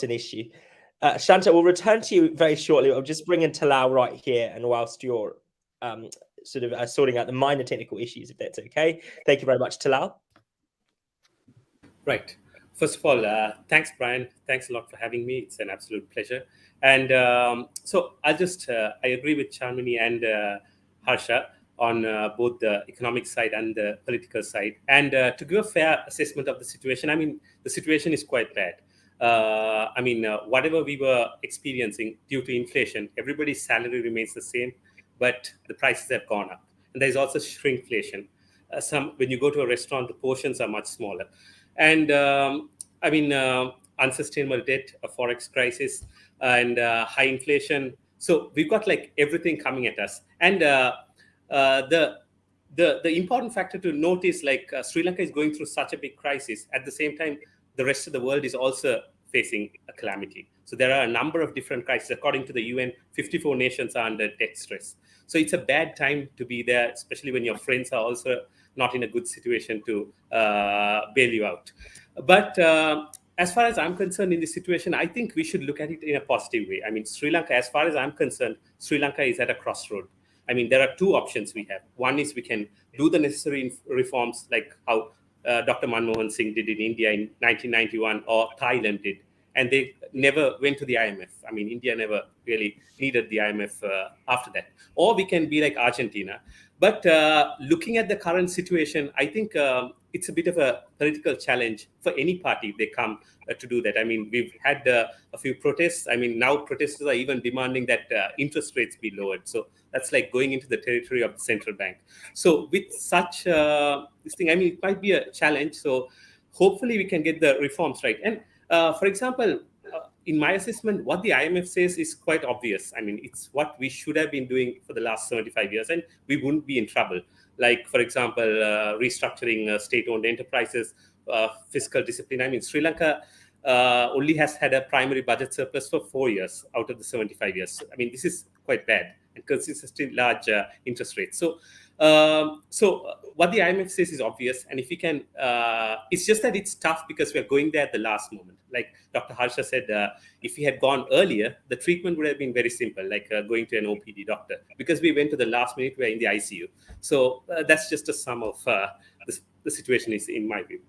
an issue. Shanta, we'll return to you very shortly. I'll just bring in Talal right here, and whilst you're sort of sorting out the minor technical issues, if that's okay. Thank you very much, Talal. Right. First of all, thanks, Brian. Thanks a lot for having me. It's an absolute pleasure. And so I agree with Sharmini and Harsha on both the economic side and the political side. And to give a fair assessment of the situation, I mean, the situation is quite bad. Whatever we were experiencing due to inflation, everybody's salary remains the same, but the prices have gone up. And there's also shrinkflation. When you go to a restaurant, the portions are much smaller. And unsustainable debt, a forex crisis, and high inflation. So we've got like everything coming at us. And the important factor to note is like Sri Lanka is going through such a big crisis. At the same time, the rest of the world is also facing a calamity. So there are a number of different crises. According to the UN, 54 nations are under debt stress. So it's a bad time to be there, especially when your friends are also not in a good situation to bail you out. But as far as I'm concerned in this situation, I think we should look at it in a positive way. I mean, Sri Lanka, as far as I'm concerned, Sri Lanka is at a crossroad. I mean, there are two options we have. One is we can do the necessary reforms like how Dr. Manmohan Singh did in India in 1991 or Thailand did. And they never went to the IMF. I mean, India never really needed the IMF after that. Or we can be like Argentina. But looking at the current situation, I think it's a bit of a political challenge for any party if they come to do that. I mean, we've had a few protests. I mean, now protesters are even demanding that interest rates be lowered. So that's like going into the territory of the central bank. So with such this thing, I mean, it might be a challenge. So hopefully we can get the reforms right. And for example, in my assessment, what the IMF says is quite obvious. I mean, it's what we should have been doing for the last 75 years, and we wouldn't be in trouble. Like, for example, restructuring state-owned enterprises, fiscal discipline. I mean, Sri Lanka only has had a primary budget surplus for 4 years out of the 75 years. I mean, this is quite bad and consistently large interest rates. So what the IMF says is obvious, and if we can, it's just that it's tough because we are going there at the last moment. Like Dr. Harsha said, if we had gone earlier, the treatment would have been very simple, like going to an OPD doctor. Because we went to the last minute, we are in the ICU. So that's just a sum of the situation is in my view.